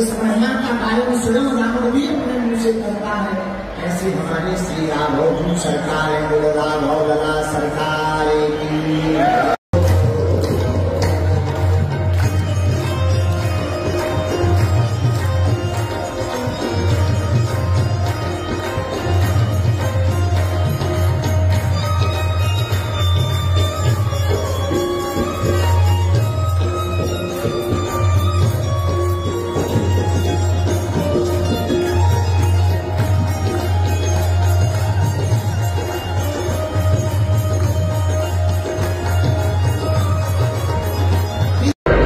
इस महिमा का गायन स्वयं रावण भी अपने मुंह से करता है। ऐसी हमारी श्री राघव सरकार राघव लला सरकार की।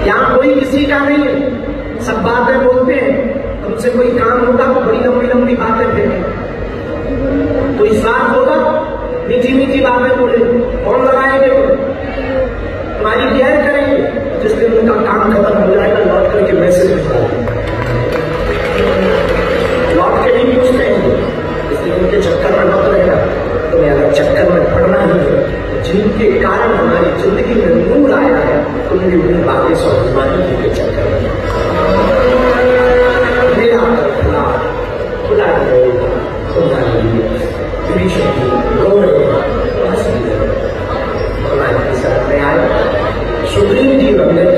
यहाँ कोई किसी का नहीं है, सब बातें बोलते हैं, तुमसे कोई काम होगा तो बड़ी लंबी लंबी बातें फेंके, कोई स्वार्थ होगा मीठी मीठी बातें बोले, कौन लगाएंगे तुम्हारी केयर करेंगे। जिस दिन उनका काम खत्म हो जाएगा लौट करके मैसेज भेजा, लौट के नहीं पूछते हैं, इसलिए उनके चक्कर में मत रहेगा। तुम्हें अगर चक्कर में पड़ना ही है, जिनके कारण हमारी जिंदगी में नूर आया है, उनकी उन बातें समझाने के चक्कर में मेरा खुला खुला तुम्हारे लिए हमारी शरण में आए। सुग्रीव जी अंगद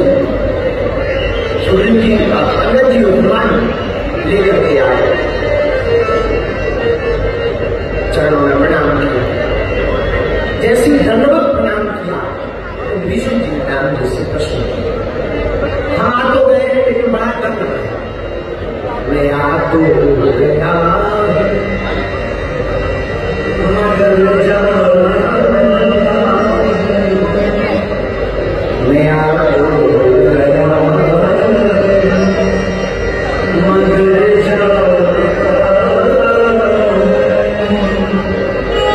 जी हनुमान लेकर के आए, चरणों में प्रणाम किया। जैसी धन्यवाद प्रणाम किया तो भीष्म जी ने नाम जैसे प्रश्न किया। हम आ तो गए लेकिन बड़ा दर्द है, मैं आ तो गया मगर मैं आ तो गया मगर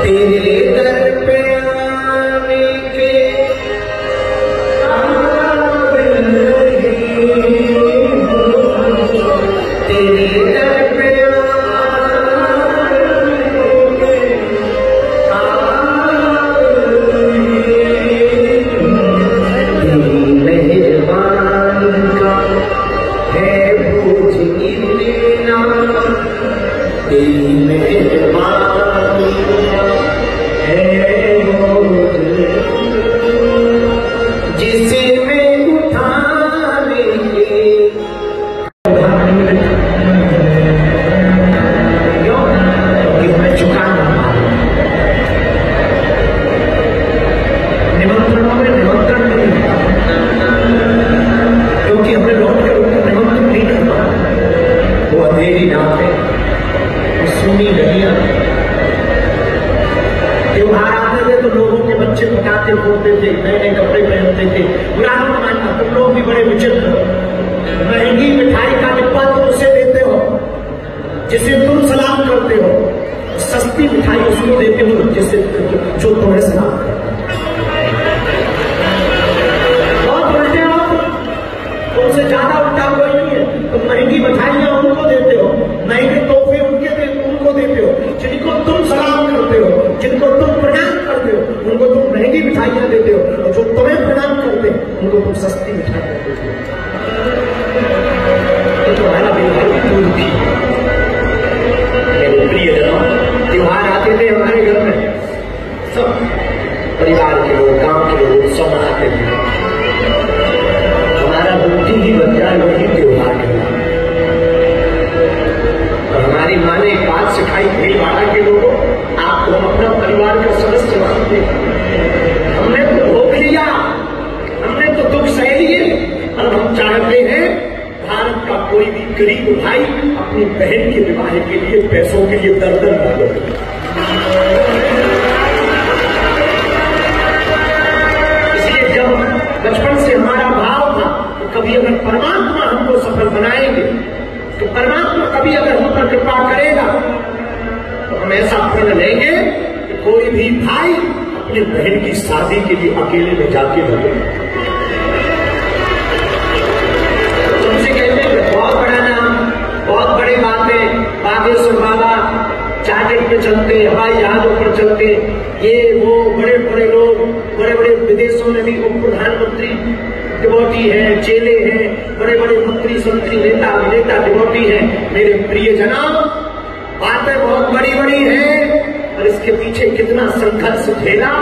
तेरे दर पे आने के तेरे दर पे मेहरबानी का है बोझ लेना, तेरी मेहरबानी जिसे मैं उठा लेंगे मैं चुकाना। निमंत्रणों में निमंत्रण नहीं, क्योंकि हमने लौट कर उनको निमंत्रण नहीं करना। वो अंधेरी नाव है, वो सुनी नदियां, त्योहार आते थे तो लोगों के बच्चे पटाखे फोड़ते थे, नए नए कपड़े पहनते थे। पुराना जमाना, तुम लोग भी बड़े विचित्र हो। महंगी मिठाई का डिब्बा तुम उसे देते हो जिसे तुम सलाम करते हो, सस्ती मिठाई उसको देते हो जिसे जो तुम्हें सलाम करते हो। बहुत उल्टे हो, तुमसे ज्यादा उल्टा कोई नहीं है। तुम महंगी मिठाइयां उनको देते हो, महंगे तोहफे उनको देते हो, जिनको तुम सलाम करते हो, जिनको तुम प्रणाम करते हो, उनको तुम महंगी मिठाइयां देते हो, और जो तुम्हें प्रणाम करते हैं उनको तुम सस्ती मिठाइयां देते हो। तो तुम्हारा व्यवहार दूर भी। मेरे प्रिय जनों, त्योहार आते थे हमारे घर में, सब परिवार के लोग, गांव के लोग सब मनाते थे। हमारा ड्यूटी ही बन जाए वही त्योहार के नाम। और हमारी माँ ने एक बात सिखाई, भीलवाड़ा के लोगों, आपको हम अपना परिवार का सदस्य मानते हैं। हमने तो भोग लिया, हमने तो दुख सह लिए, और हम चाहते हैं भारत का कोई भी गरीब भाई अपनी बहन के विवाह के लिए पैसों के लिए दर दर न लगे। इसलिए जब बचपन से हमारा भाव था कि कभी अगर परमात्मा हमको सफल बनाएंगे, तो परमात्मा कभी अगर हम पर कृपा करेगा, तो हम ऐसा प्रण लेंगे कि कोई भी भाई अपनी बहन की शादी के लिए अकेले में जाके लगे। तुमसे कहते हैं बहुत बड़ा नाम, बहुत बड़ी बातें, बागेश्वर बाबा चार्टर पे चलते, हवाई जहाजों पर चलते, ये वो बड़े बड़े लोग, बड़े बड़े विदेशों में भी उप प्रधानमंत्री डिवोटी है, चेले हैं, बड़े बड़े मंत्री संत्री नेता डिवोटी हैं। मेरे प्रिय जनाब, बातें बहुत बड़ी बड़ी हैं और इसके पीछे कितना संघर्ष झेला,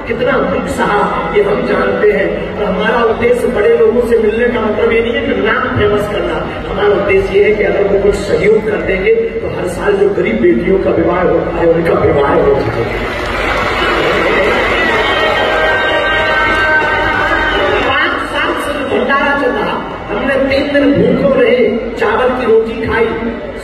कितना दुख सहा, ये हम जानते हैं। और हमारा उद्देश्य बड़े लोगों से मिलने का मतलब ये नहीं है कि नाम फेमस करना। हमारा उद्देश्य ये है कि अगर वो कुछ सहयोग कर देंगे तो हर साल जो गरीब बेटियों का विवाह होता है उनका विवाह हो जाए। 5 साल से भंडारा चल रहा, हमने 3 दिन भूखों रहे, चावल की रोटी खाई,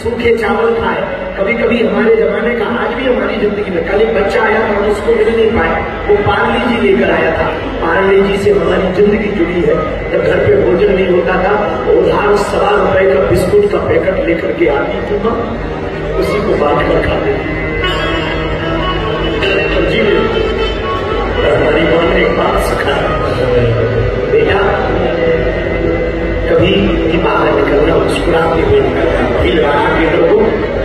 सूखे चावल खाए। कभी कभी हमारे जमाने का, आज भी हमारी जिंदगी में, कल एक बच्चा आया था, हम उसको मिल नहीं पाए, वो पार्ले जी लेकर आया था। पार्ले जी से हमारी जिंदगी जुड़ी है। जब घर पे भोजन नहीं होता था तो उधार 1.25 रुपए का बिस्कुट का पैकेट लेकर के आती थी माँ, उसी को बांट कर खाते थे। जी हमारी माँ ने एक बात सिखाया, बेटा कभी भी बाहर निकलना मुस्कुराते हुए निकलना, भीड़ लगा के लोगों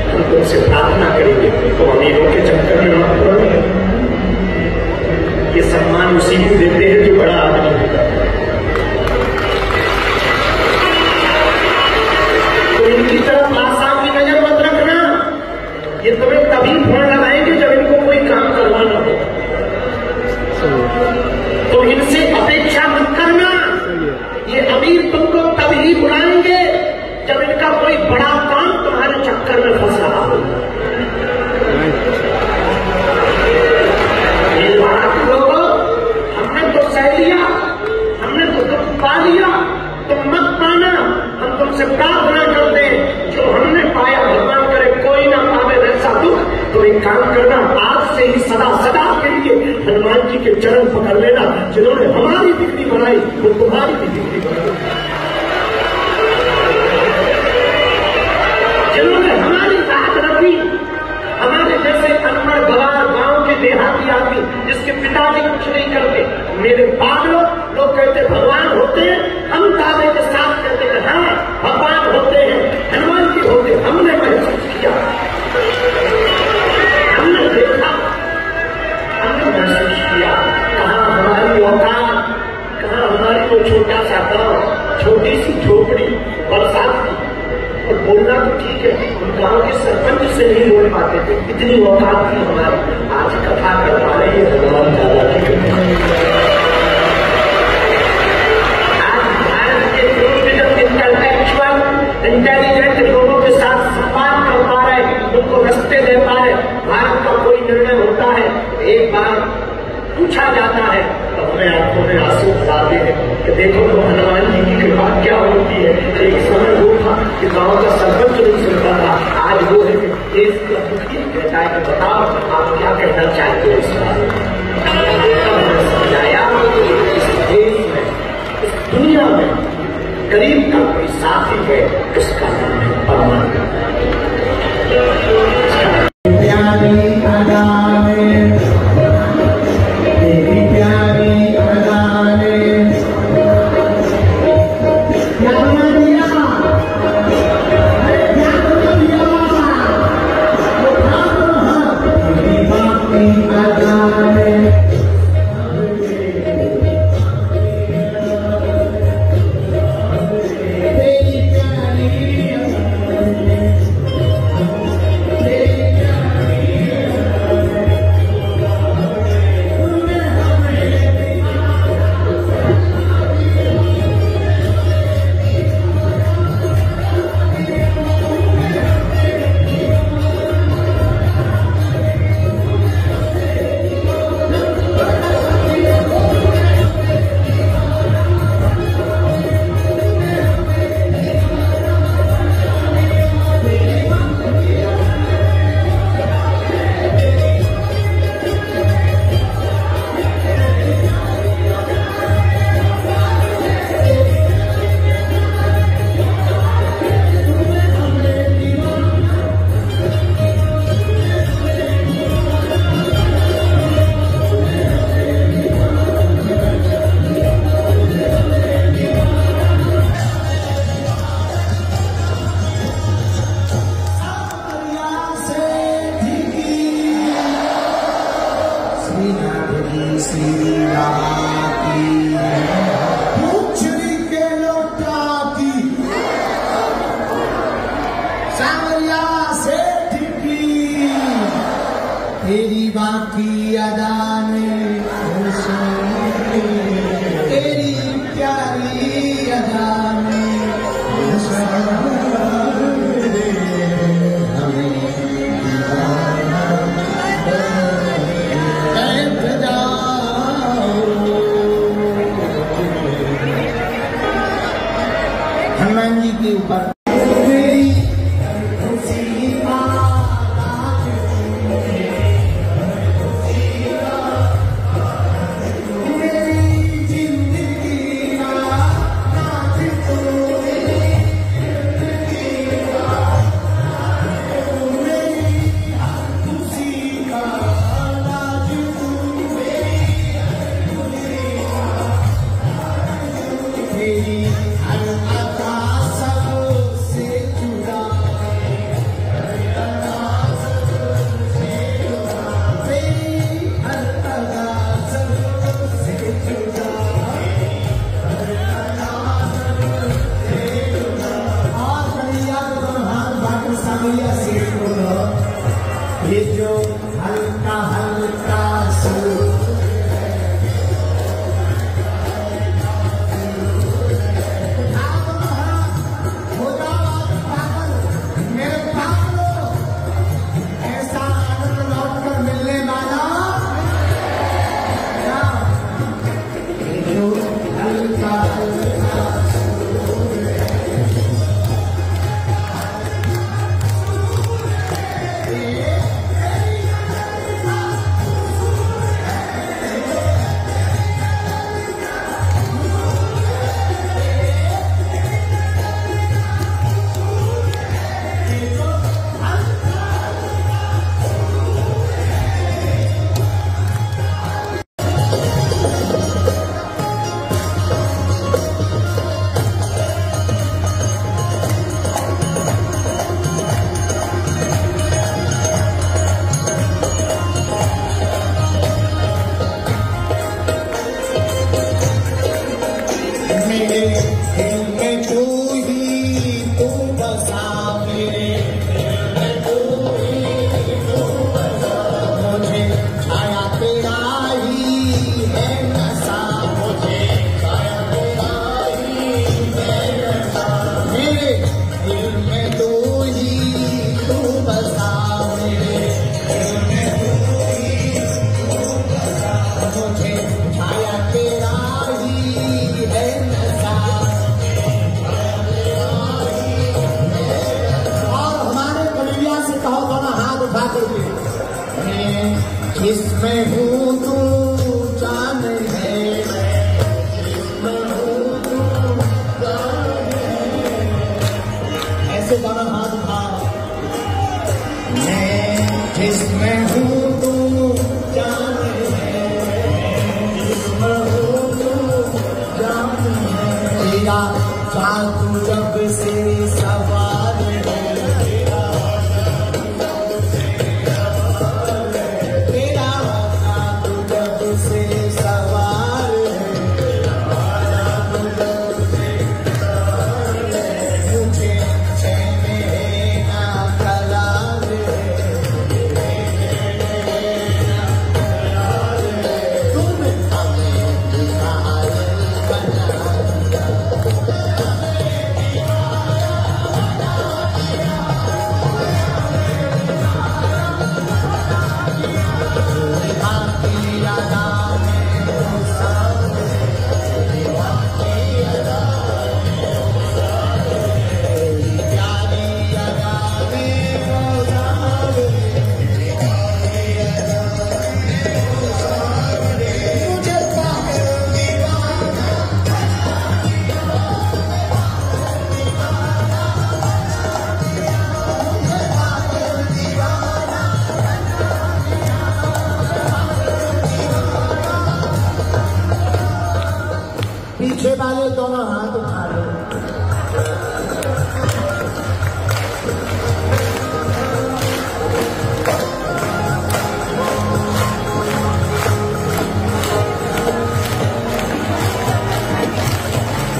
हम तुमसे प्रार्थना करेंगे तो अमीरों के चक्कर में मत पड़ो। ये सम्मान उसी को देते हैं जो बड़ा आदमी होता है। तो इनकी तरफ आशा की नजर मत रखना, ये तुम्हें तभी फोन लगाएंगे जब इनको कोई काम करवाना हो। तो इनसे अपेक्षा मत करना, ये अमीर तुमको तभी बुलाएंगे जब इनका कोई बड़ा काम तुम्हारे चक्कर में फंस रहा हो। लोगों, हमने तो सह लिया, हमने तो दुख पा लिया, तुम मत पाना। हम तुमसे प्रार्थना करते हैं, जो हमने पाया भगवान करे कोई ना पावे वैसा दुख। तो एक काम करना, आज से ही सदा सदा के लिए हनुमान जी के चरण पकड़ लेना। जिन्होंने हमारी बिगड़ी बनाई वो तुम्हारी भी बिगड़ी बनाई, जिन्होंने हमारी साथ रखी। हमारे जैसे अनपढ़ गवार गांव के देहाती आदमी जिसके पिताजी कुछ नहीं करते, मेरे पागलों, लोग कहते भगवान होते हैं, हम दावे के साथ कहते हैं हाँ भगवान होते हैं, हनुमान जी होते। हमने महसूस किया, हमने देखा, हमने महसूस किया। कहाँ हमारी औकात, कहाँ हमारी वो छोटा सा गांव, छोटी सी झोपड़ी, बरसात की। और बोलना तो ठीक है, हम गांव के सरपंच से नहीं बोल पाते थे, इतनी औकात थी हमारी। आज कथा कर पा रहे हैं भगवान दादा की। आज भारत के इंटेलिजेंट लोगों के साथ संवाद कर पा रहे, उनको रास्ते दे पा रहे। भारत का कोई निर्णय होता है, एक बार पूछा जाता है तो हमें आंखों में आंसू आते हैं कि देखो तो हनुमान जी की कृपा क्या होती है। एक समय वो था कि गांव का सरपंच नहीं सुनता था, आज वो है कि देश का मुखिया कहता है कि बताओ आप क्या कहना चाहते हो इस बारे में। हमने समझाया इस देश में, इस दुनिया में गरीब का कोई साथी है, उसका नाम है परमात्मा। के ऊपर। ये जो हल्का हल्का मेरे ऐसा आनंद लौट कर मिलने वाला ये जो हल्का हल्का जिसमें हूँ तू जान है, ऐसे गाना हाथ उठा। मैं जिसमें हूँ तू जान है, जिसमें हूँ तू जान है, तेरा जादू जब से सवार है, पीछे वाले दोनों हाथ उठा लो।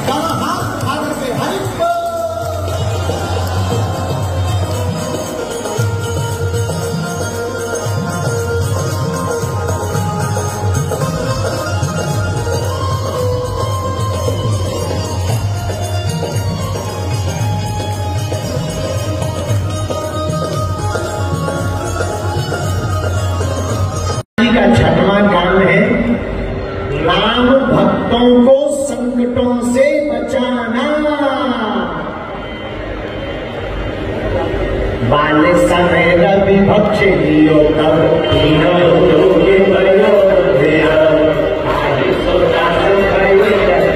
दोनों हाथ उठा करके हरि का छठवां काम है राम भक्तों को संकटों से बचाना। बाल समय रवि भक्ष लियो तब तीनों योगे भयो भया आदि सोता से भयो जग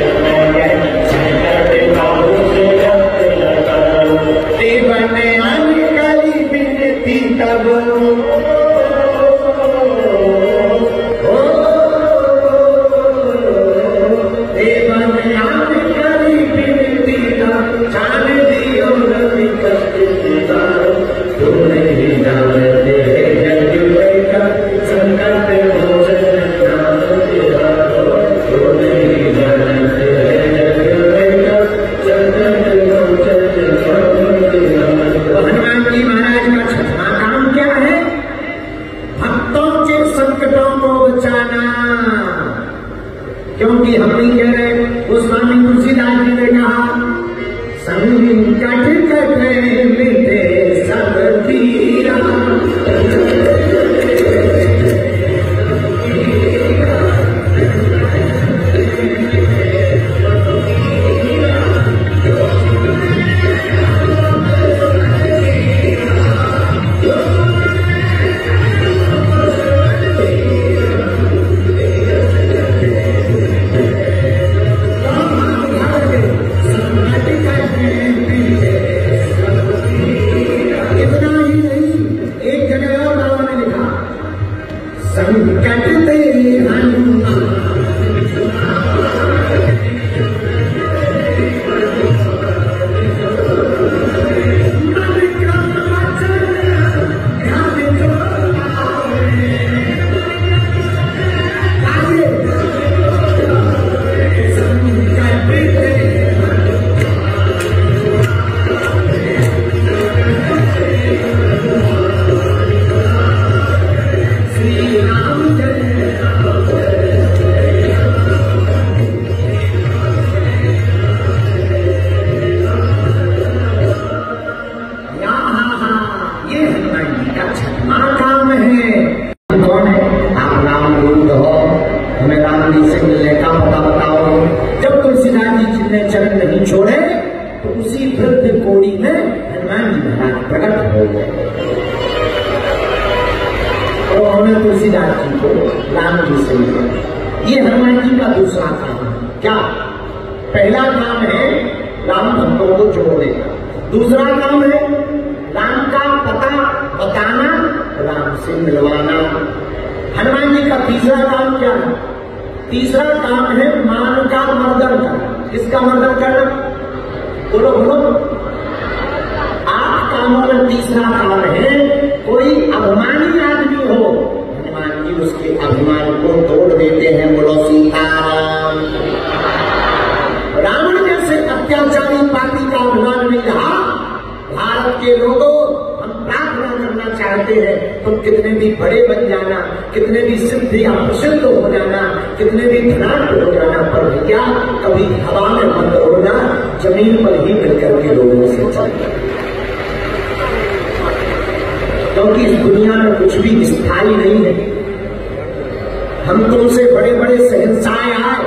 में संकट बाबू से जग लगो देवन अनकली बिनती तब क्योंकि हम नहीं कह रहे, वो स्वामी तुलसीदास जी ने कहा संकट कटे मिटे सब पीरा। चरण नहीं छोड़े तो उसी वृद्ध कोड़ी में हनुमान जी महाराज प्रकट हो गए और उन्होंने तुलसीदास जी को राम जी से मिला। ये हनुमान जी का दूसरा काम है। क्या? पहला काम है राम भक्तों को जोड़ने का, दूसरा काम है राम का पता बताना, राम से मिलवाना। हनुमान जी का तीसरा काम क्या है? तीसरा काम है मान का मर्दन करना। किसका मर्दन करना? बोलो बोलो। 8 कामों में तीसरा काम है कोई अभिमानी आदमी हो, हनुमान जी उसके अभिमान को तोड़ देते हैं। बोलो सीताराम। रावण जैसे अत्याचारी पापी का अभिमान नहीं रहा। भारत के लोगों, हम प्रार्थना करना चाहते हैं तुम कितने भी बड़े बन जाना, कितने भी सिद्ध या प्रसिद्ध हो जाना, कितने भी धनाढ्य हो जाना, पर भैया कभी हवा में मत उड़ना, जमीन पर ही मिलकर के लोगों से चलना। क्योंकि इस दुनिया में कुछ भी स्थायी नहीं है। हम तुमसे बड़े बड़े शहंशाह आए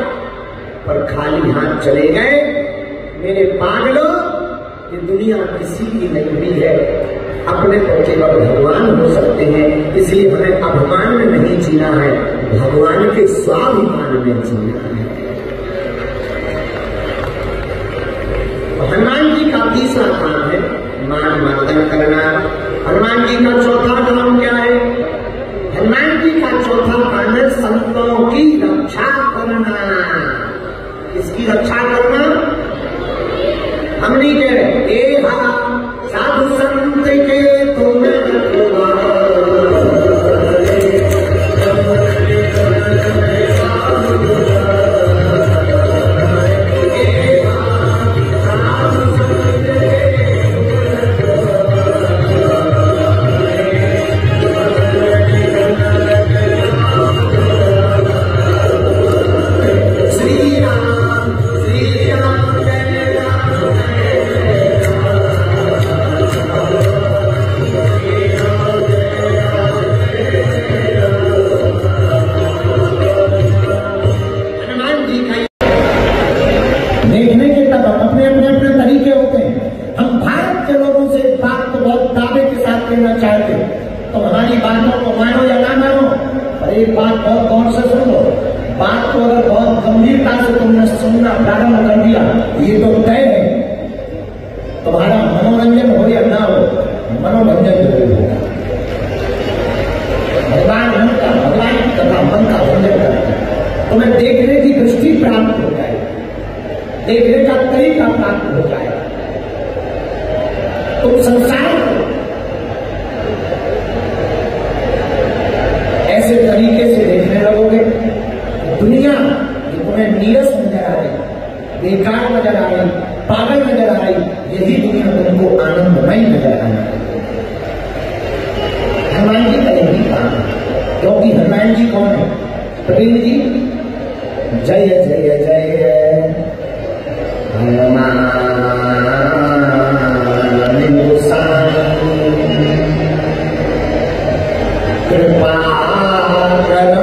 पर खाली हाथ चले गए। मेरे पागलों, ये दुनिया किसी की नहीं हुई है। अपने तो केवल भगवान हो सकते हैं, इसलिए हमें अभिमान में नहीं जीना है, भगवान के स्वाभिमान में जीना है। हनुमान जी का तीसरा काम है मान मर्दन करना। हनुमान जी का चौथा काम क्या है? हनुमान जी का चौथा काम है संतों की रक्षा करना। किसकी रक्षा करना? हम नहीं कह रहे ए साधु संत के तुम देखने के तब अपने अपने तरीके होते हैं। हम भारत के लोगों से बात तो बहुत दावे के तुम्हारी बातों को मानो या ना मानो, पर एक बात बहुत गौर से सुन लो। बात को अगर बहुत गंभीरता से तुमने सुनना प्रारंभ कर दिया, ये तो तय है, तुम्हारा मनोरंजन हो या ना हो, मनोरंजन जरूर होगा। भगवान तथा मन का रंजन करते हैं, तुम्हें देखने की दृष्टि प्राप्त हो जाए, देखने का तरीका प्राप्त हो जाए। तुम संसार को ऐसे तरीके से देखने लगोगे, दुनिया जो तुम्हें नीरस नजर आ रही, बेकार नजर आ रही, पागल नजर आ रही, यही दुनिया तुमको आनंदमय नजर आना। हनुमान जी का यही काम है, क्योंकि हनुमान जी कौन है? प्रवीण जी, जय जय जय हनुमान कृपा करो।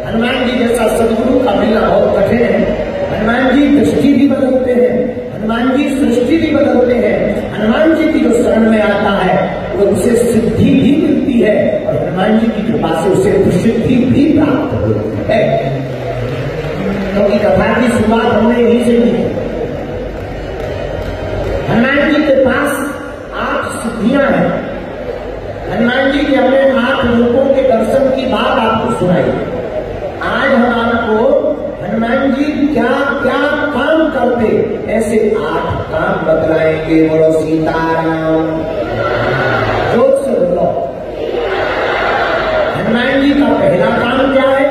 हनुमान जी जैसा सदगुरु का मिलना बहुत कठिन है। हनुमान जी दृष्टि भी बदलते हैं, हनुमान जी सृष्टि भी बदलते हैं। हनुमान जी की जो शरण में आता है वो उसे सिद्धि भी मिलती है, और हनुमान जी की कृपा से उसे सिद्धि भी प्राप्त होती है। क्योंकि कथा की शुरुआत हमने यही से की। हनुमान जी के पास 8 सिद्धियां हैं। हनुमान जी ने अपने 8 रूपों के दर्शन की बात आपको सुनाई। आज हम आपको हनुमान जी क्या क्या काम करते, ऐसे 8 काम बतलाएंगे। बोलो सीताराम, जोर से बोलो। हनुमान जी का पहला काम क्या है?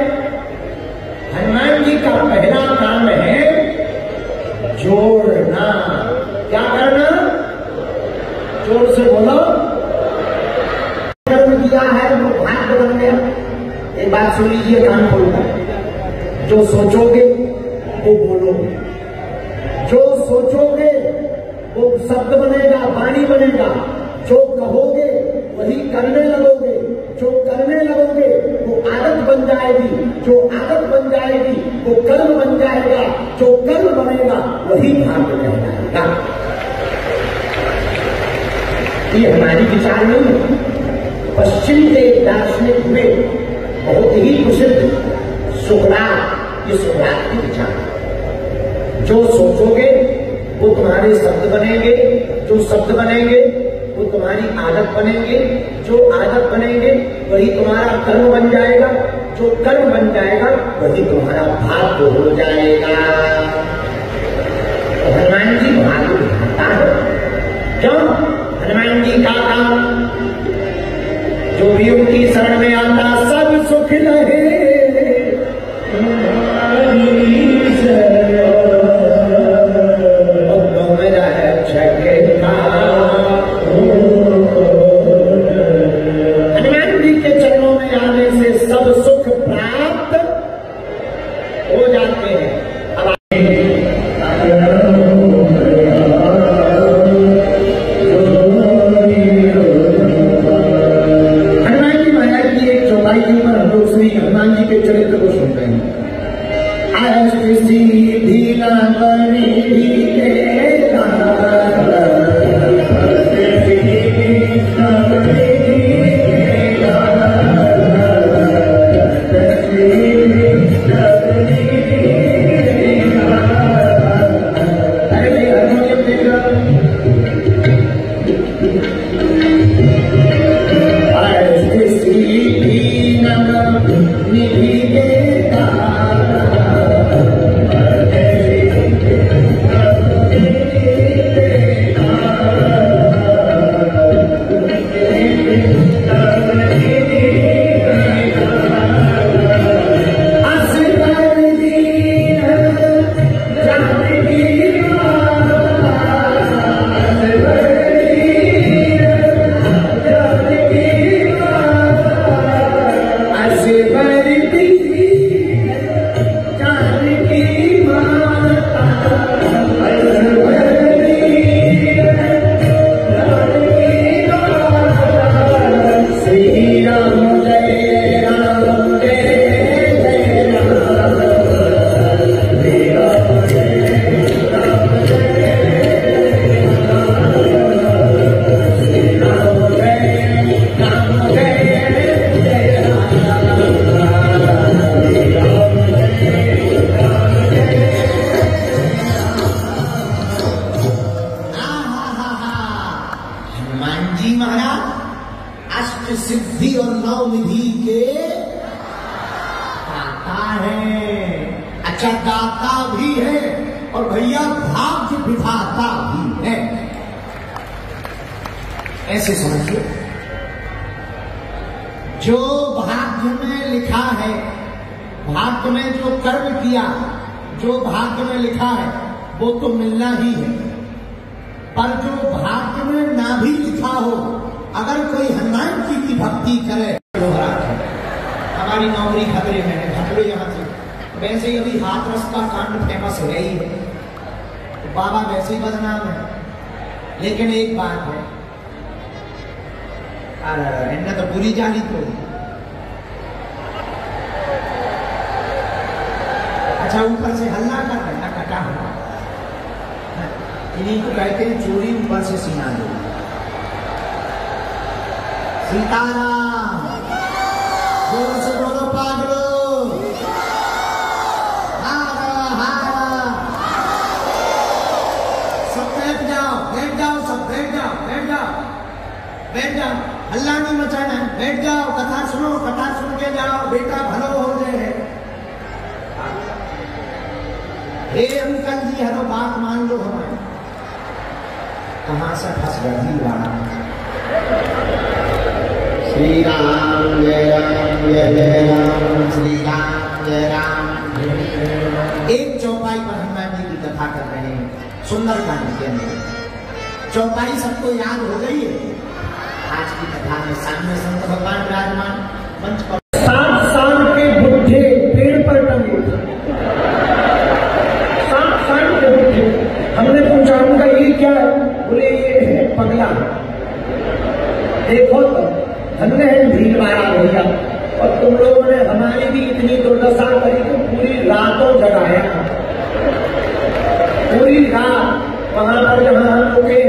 हनुमान जी का पहला काम है जोड़ना। क्या करना? जोर से बोलो। कर्म किया है तो भाग बदल गया। एक बात सुन लीजिए कान खोलकर, जो सोचोगे वो बोलोगे, जो सोचोगे वो शब्द बनेगा, वाणी बनेगा। जो कहोगे वही करने लगोगे, जो करने लगोगे वो आदत बन जाएगी, जो आदत बन जाएगी वो कर्म बन जाएगा, जो कर्म बनेगा वही भाग्य बन जाएगा। ये हमारी विचार नहीं है। पश्चिम के एक दार्शनिक हुए बहुत ही प्रसिद्ध सुकरात, ये सुकरात की विचार। जो सोचोगे वो तुम्हारे शब्द बनेंगे, जो शब्द बनेंगे वो तुम्हारी आदत बनेंगे, जो आदत बनेंगे वही तुम्हारा कर्म बन जाएगा, जो कर्म बन जाएगा वही तुम्हारा भाग्य हो जाएगा। तो हनुमान जी भाग्य दिखाता है। क्यों? हनुमान जी का काम, जो भी उनकी शरण में आता सब सुख रहे। हनुमान जी के चरणों में आने से सब सुख प्राप्त हो जाते हैं। अब सिद्धि और नवनिधि के दाता है। अच्छा, दाता भी है और भैया भाग्य विधाता भी है, ऐसे समझिए। जो भाग्य में लिखा है, भाग्य में जो कर्म किया, जो भाग्य में लिखा है वो तो मिलना ही है, पर जो भाग्य में ना भी लिखा हो, अगर कोई हनुमान जी की भक्ति करे, हमारी नौकरी खतरे में है, खतरे यहां से। वैसे ही अभी हाथरस का कांड फेमस है ही है, तो बाबा वैसे ही बदनाम है। लेकिन एक बात है, इन्हें तो बुरी जानी तो। अच्छा, ऊपर से हल्ला कर रहे हैं, कटा हुआ, इन्हीं को कहते हैं चोरी ऊपर से सीना दो। सीताराम, जोर से बोलो पागलो, हारा हारा। सब बैठ जाओ, बैठ जाओ, सब बैठ जाओ, बैठ जाओ, बैठ जाओ, हल्ला नहीं मचाना है, बैठ जाओ, कथा सुनो, कथा सुन के जाओ, बेटा भलो हो जाए। हे अंकल जी, हरो बात मान लो हमारी। कहां से फंस गई वाला। श्री राम जय राम जय राम, श्री राम जय राम। एक चौपाई पर हनुमान जी की कथा कर रहे हैं, सुंदरकांड के अंदर। चौपाई सबको याद हो गई है। आज की कथा में सामने संत भगवान विराजमान, मंच पर 7 साल के बुढ़े पेड़ पर टंगे थे। 7 साल के बुढ़े। हमने पूछा उनका ये क्या है? बोले ये है पगला। देखो तो हमने भीड़ मारा भैया, और तुम लोगों ने हमारी भी इतनी दुर्दशा करी कि पूरी रातों जगाया। पूरी रात वहां पर जहां हम रुके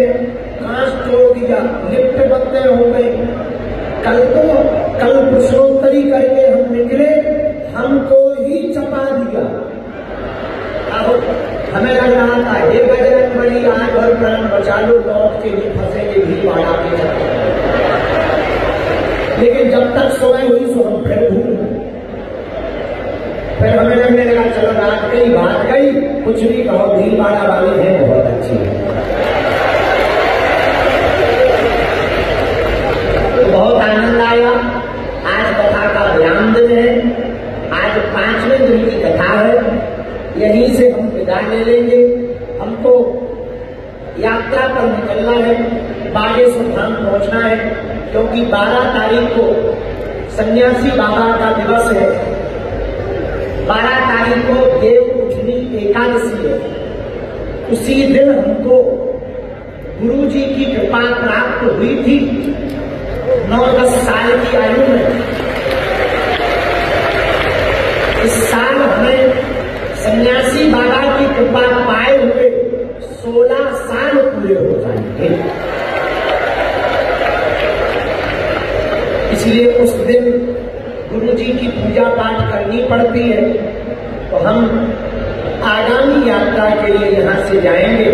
कांच तोड़ दिया, लिफ्ट बंद हो गई। कल प्रश्नोत्तरी करके हम निकले, हमको ही चपा दिया। हमें लग रहा था ये बजरंगबली आज भर प्राण बचा लो, लौट के नहीं फंसेंगे भीड़ वाला के चक्कर। लेकिन जब तक सोए हुई सो हम फिर भूल। फिर हमें लगने लगा चलो रात गई बात गई, कुछ भी कहो, भीड़ वाला वाली है बहुत अच्छी है। तो बहुत आनंद आया। आज कथा का विराम दिन है, आज 5वें दिन की कथा है। यहीं से हम विदा ले लेंगे। हमको यात्रा पर निकलना है, बागेश्वर धाम पहुंचना है, क्योंकि 12 तारीख को सन्यासी बाबा का दिवस है। 12 तारीख को देव उठनी एकादशी है। उसी दिन हमको गुरु जी की कृपा प्राप्त हुई थी 9-10 साल की आयु में। इस साल हमें सन्यासी बाबा की कृपा पाए हुए 16 साल पूरे हो जाएंगे। इसलिए उस दिन गुरु जी की पूजा पाठ करनी पड़ती है। तो हम आगामी यात्रा के लिए यहाँ से जाएंगे।